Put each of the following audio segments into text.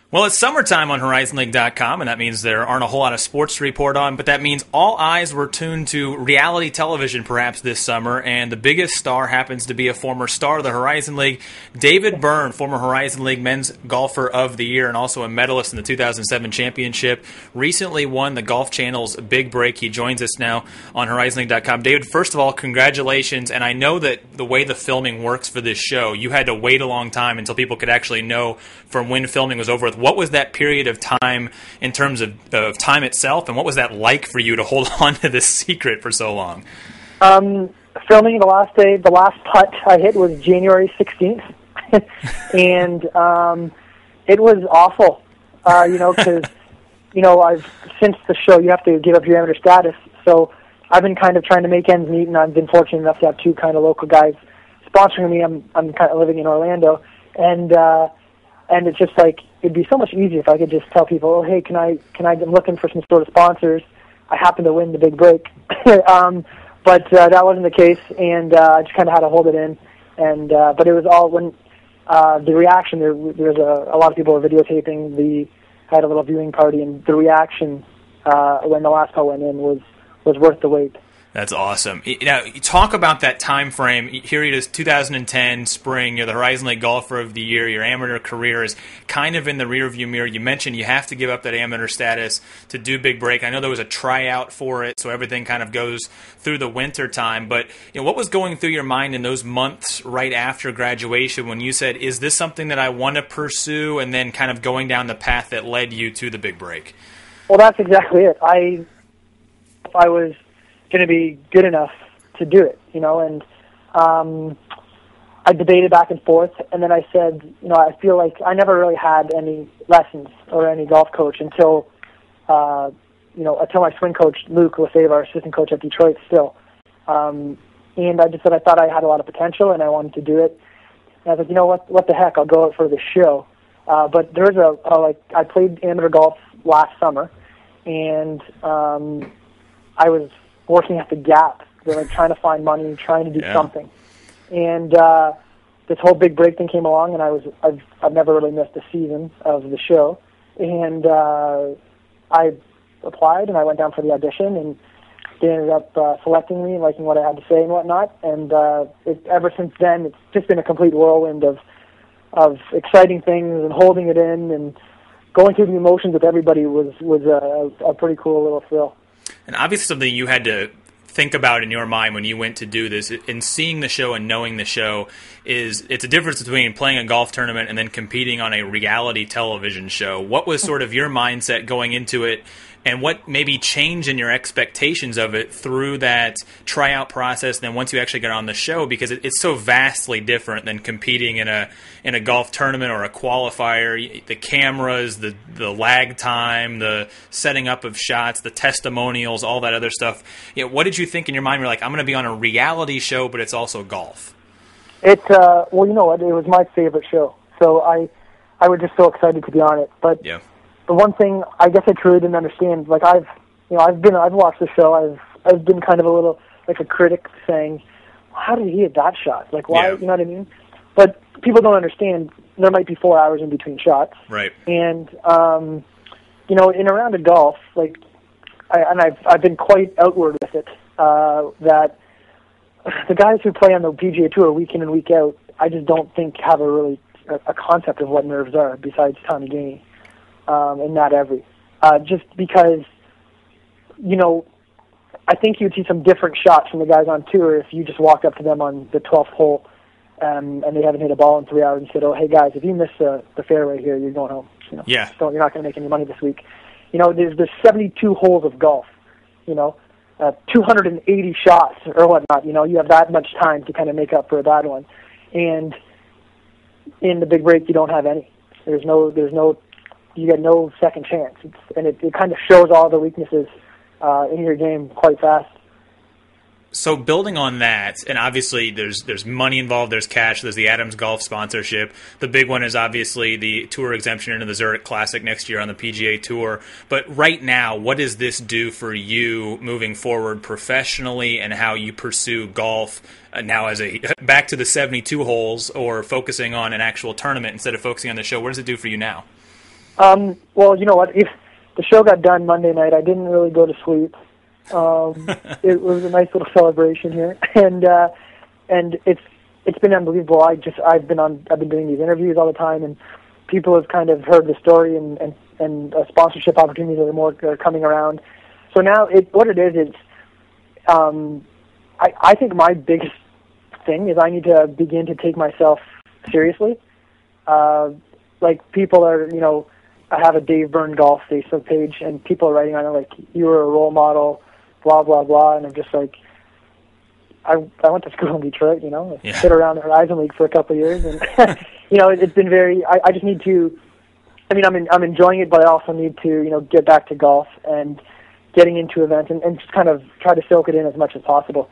Well, it's summertime on HorizonLeague.com, and that means there aren't a whole lot of sports to report on, but that means all eyes were tuned to reality television perhaps this summer, and the biggest star happens to be a former star of the Horizon League, David Byrne, former Horizon League Men's Golfer of the Year and also a medalist in the 2007 championship, recently won the Golf Channel's Big Break. He joins us now on HorizonLeague.com. David, first of all, congratulations, and I know that the way the filming works for this show, you had to wait a long time until people could actually know from when filming was over with. What was that period of time in terms of time itself, and what was that like for you to hold on to this secret for so long? Filming the last day, the last putt I hit was January 16th, and it was awful, because, I've since the show, you have to give up your amateur status, so I've been kind of trying to make ends meet, and I've been fortunate enough to have two kind of local guys sponsoring me. I'm kind of living in Orlando, and it's just like, it'd be so much easier if I could just tell people, oh, hey, I'm looking for some sort of sponsors. I happen to win the Big Break. But that wasn't the case, and I just kind of had to hold it in. And but it was all when the reaction, there was a lot of people were videotaping. I had a little viewing party, and the reaction when the last call went in was worth the wait. That's awesome. Now, you talk about that time frame. Here it is, 2010 spring. You're the Horizon League Golfer of the Year. Your amateur career is kind of in the rearview mirror. You mentioned you have to give up that amateur status to do Big Break. I know there was a tryout for it, so everything kind of goes through the winter time. But what was going through your mind in those months right after graduation when you said, is this something that I want to pursue, and then kind of going down the path that led you to the Big Break? Well, that's exactly it. If I was going to be good enough to do it, and I debated back and forth, and then I said, I feel like I never really had any lessons or any golf coach until my swing coach, Luke Lefebvre, our assistant coach at Detroit still, and I just said I thought I had a lot of potential and I wanted to do it, and I was like, what the heck, I'll go out for the show, but there's I played amateur golf last summer, and I was working at the Gap. They're like trying to find money, trying to do something. And this whole Big Break thing came along, and I've never really missed a season of the show. And I applied, and I went down for the audition, and they ended up selecting me, liking what I had to say and whatnot. And ever since then, it's just been a complete whirlwind of exciting things and holding it in and going through the emotions with everybody was a pretty cool little thrill. And obviously something you had to think about in your mind when you went to do this, and seeing the show and knowing the show, it's a difference between playing a golf tournament and then competing on a reality television show. What was sort of your mindset going into it, and what maybe changed in your expectations of it through that tryout process and then once you actually got on the show? Because it's so vastly different than competing in a golf tournament or a qualifier. The cameras, the lag time, the setting up of shots, the testimonials, all that other stuff. What did you think in your mind? You're like, I'm going to be on a reality show, but it's also golf. Well, you know what? It was my favorite show, so I was just so excited to be on it. But yeah. The one thing I guess I truly didn't understand, like I've watched the show. I've been kind of a little like a critic saying, how did he hit that shot? Like why? Yeah. You know what I mean? But people don't understand. There might be 4 hours in between shots, right? And in a round of golf, like I've been quite outward with it. That the guys who play on the PGA Tour week in and week out, I just don't think have a concept of what nerves are besides Tommy Gainey. And not every. Just because, I think you'd see some different shots from the guys on tour if you just walked up to them on the 12th hole and they haven't hit a ball in 3 hours and said, oh, hey, guys, if you miss the fairway here, you're going home. Yeah. So you're not going to make any money this week. There's 72 holes of golf, 280 shots or whatnot. You have that much time to kind of make up for a bad one. And in the Big Break, you don't have any. You get no second chance. It kind of shows all the weaknesses in your game quite fast. So building on that, and obviously there's money involved, there's cash, there's the Adams Golf sponsorship. The big one is obviously the tour exemption into the Zurich Classic next year on the PGA Tour. But right now, what does this do for you moving forward professionally and how you pursue golf now as back to the 72 holes or focusing on an actual tournament instead of focusing on the show? What does it do for you now? Well, you know what? If the show got done Monday night, I didn't really go to sleep. It was a nice little celebration here, and it's been unbelievable. I've been doing these interviews all the time, and people have kind of heard the story, and sponsorship opportunities are coming around. So now what it is, I think my biggest thing is I need to begin to take myself seriously. Like people are, I have a Dave Byrne Golf Facebook page, and people are writing on it like, you were a role model, blah, blah, blah, and I'm just like, I went to school in Detroit, Yeah. Sit around the Horizon League for a couple of years, and, it's been I just need to, I'm enjoying it, but I also need to, get back to golf and getting into events and just kind of try to soak it in as much as possible.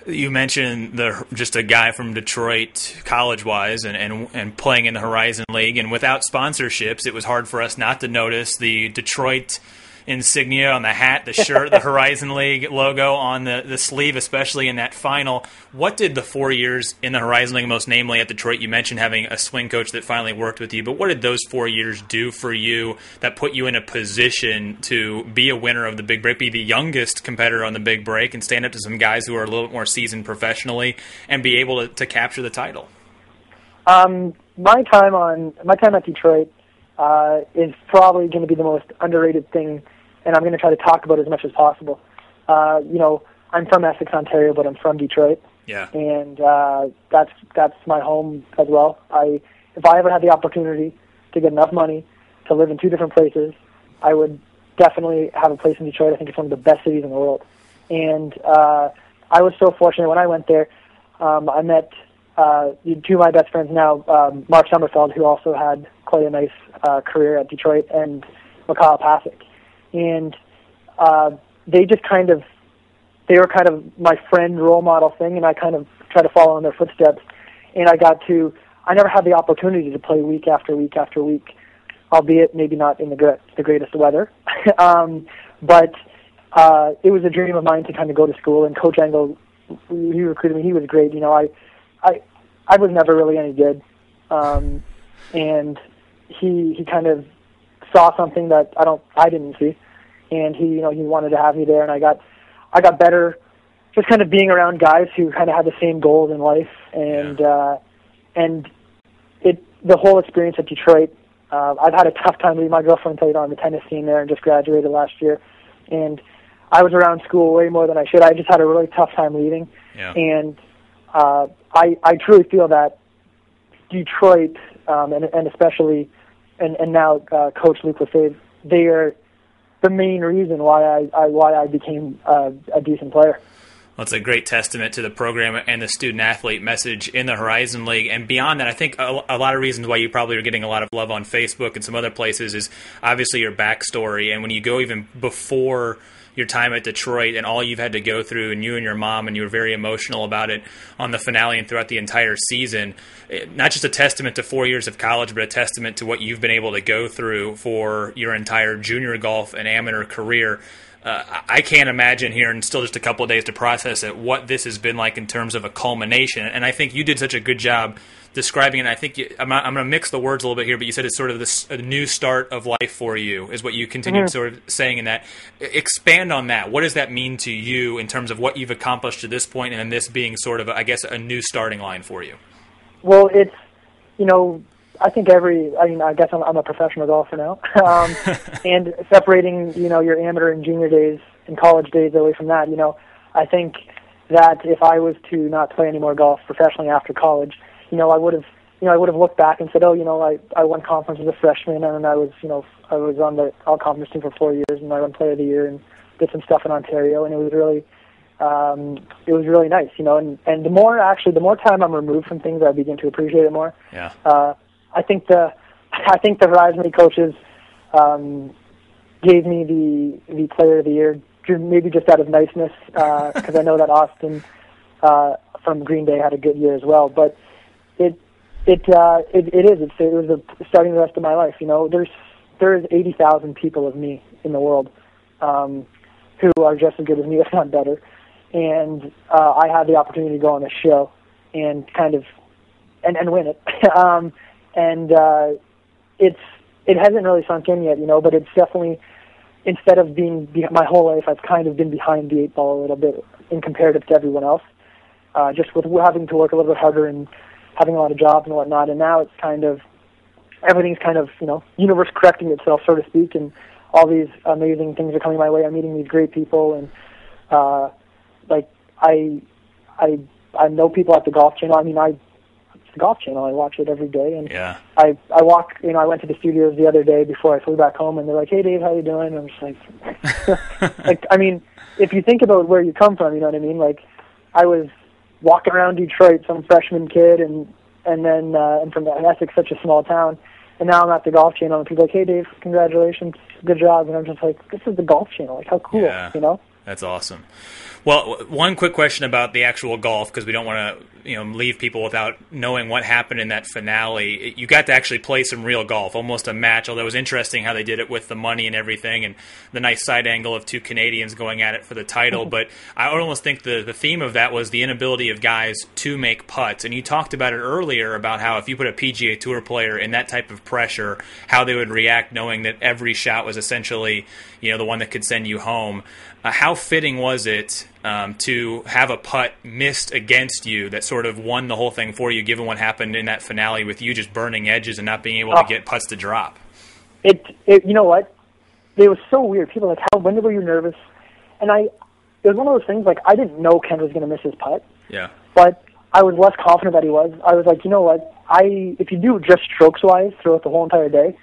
You mentioned just a guy from Detroit, college-wise, and playing in the Horizon League. And without sponsorships, it was hard for us not to notice the Detroit insignia on the hat, the shirt, the Horizon League logo on the sleeve, especially in that final. What did the 4 years in the Horizon League, most namely at Detroit, you mentioned having a swing coach that finally worked with you, but what did those 4 years do for you that put you in a position to be a winner of the Big Break, be the youngest competitor on the Big Break, and stand up to some guys who are a little bit more seasoned professionally and be able to capture the title? My time at Detroit is probably going to be the most underrated thing, and I'm going to try to talk about it as much as possible. I'm from Essex, Ontario, but I'm from Detroit. Yeah. And that's my home as well. If I ever had the opportunity to get enough money to live in two different places, I would definitely have a place in Detroit. I think it's one of the best cities in the world. And I was so fortunate when I went there. I met two of my best friends now, Mark Sommerfeld, who also had quite a nice career at Detroit, and Mikhail Pasic. And they were kind of my friend role model thing, and I kind of try to follow in their footsteps. And I never had the opportunity to play week after week after week, albeit maybe not in the greatest weather. But it was a dream of mine to kind of go to school, and Coach Engel, he recruited me. He was great. I was never really any good. And he kind of saw something that I didn't see, and he wanted to have me there, and I got better just kind of being around guys who kind of had the same goals in life, and the whole experience at Detroit. I've had a tough time leaving. My girlfriend played on the tennis team there and just graduated last year, and I was around school way more than I should. I just had a really tough time leaving, and I truly feel that Detroit and especially and now Coach Luke Lefebvre, they are the main reason why I became a decent player. Well, it's a great testament to the program and the student-athlete message in the Horizon League. And beyond that, I think a lot of reasons why you probably are getting a lot of love on Facebook and some other places is obviously your backstory. And when you go even before your time at Detroit and all you've had to go through, and you and your mom, and you were very emotional about it on the finale and throughout the entire season, not just a testament to 4 years of college, but a testament to what you've been able to go through for your entire junior golf and amateur career. I can't imagine here in still just a couple of days to process it, what this has been like in terms of a culmination. And I think you did such a good job describing it. And I think I'm going to mix the words a little bit here, but you said it's sort of a new start of life for you is what you continued sort of saying in that. Expand on that. What does that mean to you in terms of what you've accomplished to this point, and then this being sort of, I guess, a new starting line for you? Well, it's, I think I guess I'm a professional golfer now. And separating, your amateur and junior days and college days away from that, I think that if I was to not play any more golf professionally after college, I would have looked back and said, I won conference as a freshman, and I was on the all-conference team for 4 years, and I won player of the year and did some stuff in Ontario, and it was really nice, and the more time I'm removed from things, I begin to appreciate it more. Yeah. I think the Horizon League coaches gave me the player of the year, maybe just out of niceness, because I know that Austin from Green Bay had a good year as well. But it was starting the rest of my life. There's 80,000 people of me in the world who are just as good as me, if not better. And I had the opportunity to go on a show and kind of and win it. And it hasn't really sunk in yet, but it's definitely, instead of being my whole life, I've kind of been behind the 8 ball a little bit in comparative to everyone else, just with having to work a little bit harder and having a lot of jobs and whatnot. And now it's kind of, everything's kind of, universe correcting itself, so to speak, and all these amazing things are coming my way. I'm meeting these great people, and I know people at the Golf Channel. I mean, it's the Golf Channel. I watch it every day, and yeah. I walk. I went to the studios the other day before I flew back home, and they're like, "Hey, Dave, how you doing?" And I'm just like, I mean, if you think about where you come from, you know what I mean. Like, I was walking around Detroit, some freshman kid, and then from Essex, such a small town, and now I'm at the Golf Channel, and people are like, "Hey, Dave, congratulations, good job," and I'm just like, "This is the Golf Channel. Like, how cool, Yeah. That's awesome. Well, one quick question about the actual golf, because we don't want to, leave people without knowing what happened in that finale. You got to actually play some real golf, almost a match, although it was interesting how they did it with the money and everything, and the nice side angle of two Canadians going at it for the title. But I almost think the theme of that was the inability of guys to make putts. And you talked about it earlier about how if you put a PGA Tour player in that type of pressure, how they would react knowing that every shot was essentially, the one that could send you home. How fitting was it to have a putt missed against you that sort of won the whole thing for you, given what happened in that finale with you just burning edges and not being able to get putts to drop? You know what? It was so weird. People were like, when were you nervous? And it was one of those things, like, I didn't know Ken was going to miss his putt. Yeah. But I was less confident that he was. I was like, you know what? If you do just strokes-wise throughout the whole entire day,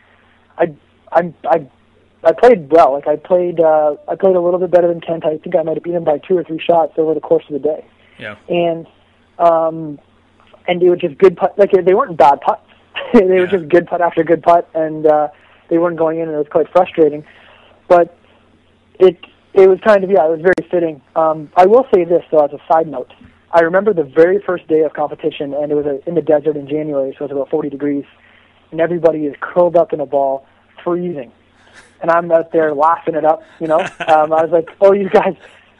I played well. Like, I played a little bit better than Kent. I think I might have beat him by 2 or 3 shots over the course of the day. Yeah. And they were just good putt. Like, they weren't bad putts. They were just good putt after good putt, and they weren't going in, and it was quite frustrating. But it was kind of, it was very fitting. I will say this, though, as a side note. I remember the very first day of competition, and it was in the desert in January, so it was about 40 degrees, and everybody is curled up in a ball, freezing. And I'm out there laughing it up, I was like, "Oh, you guys,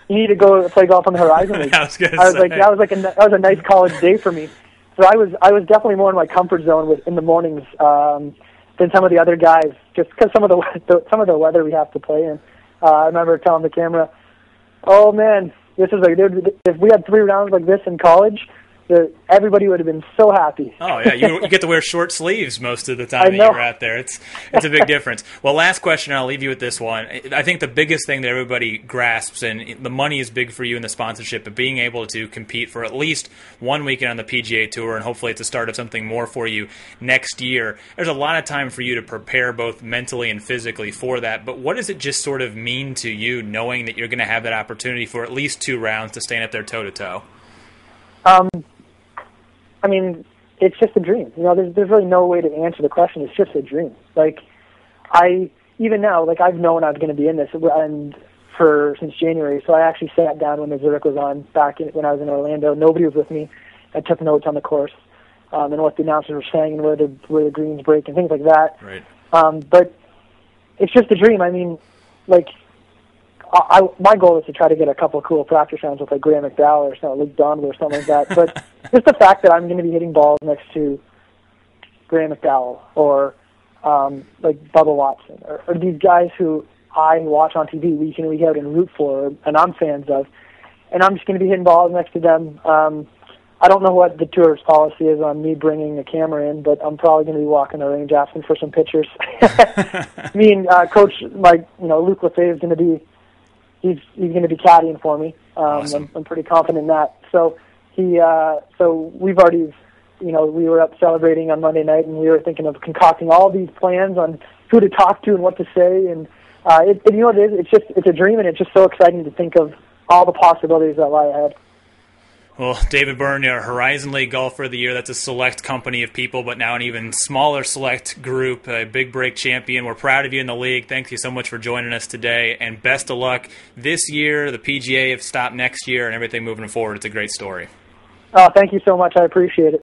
you need to go play golf on the Horizon League." I was like, that was a nice college day for me. So I was definitely more in my comfort zone in the mornings than some of the other guys, just because some of the weather we have to play in. I remember telling the camera, "Oh man, this is like, if we had 3 rounds like this in college, everybody would have been so happy." Oh, yeah. You get to wear short sleeves most of the time that you're out there. It's a big difference. Well, last question, and I'll leave you with this one. I think the biggest thing that everybody grasps, and the money is big for you in the sponsorship, but being able to compete for at least one weekend on the PGA Tour, and hopefully it's the start of something more for you next year, there's a lot of time for you to prepare both mentally and physically for that. But what does it just sort of mean to you knowing that you're going to have that opportunity for at least 2 rounds to stand up there toe-to-toe? I mean, it's just a dream. There's really no way to answer the question. It's just a dream. Like, even now, like, I've known I was going to be in this since January. So I actually sat down when the Zurich was on when I was in Orlando. Nobody was with me. I took notes on the course and what the announcers were saying and where the greens break and things like that. Right. But it's just a dream. I mean, like, my goal is to try to get a couple of cool practice rounds with like Graham McDowell or something, Luke Donald or something like that. But just the fact that I'm going to be hitting balls next to Graham McDowell or like Bubba Watson or these guys who I watch on TV week in and week out and root for and I'm fans of, and I'm just going to be hitting balls next to them. I don't know what the tour's policy is on me bringing a camera in, but I'm probably going to be walking the range asking for some pictures. Me and Coach, Luke Lefebvre is going to be. He's going to be caddying for me. Awesome. I'm pretty confident in that. So we've already, we were up celebrating on Monday night, and we were thinking of concocting all these plans on who to talk to and what to say. And you know what it is? It's a dream, and it's just so exciting to think of all the possibilities that lie ahead. Well, David Byrne, your Horizon League Golfer of the Year, that's a select company of people, but now an even smaller select group, a big break champion. We're proud of you in the league. Thank you so much for joining us today, and best of luck this year. The PGA have stopped next year and everything moving forward. It's a great story. Oh, thank you so much. I appreciate it.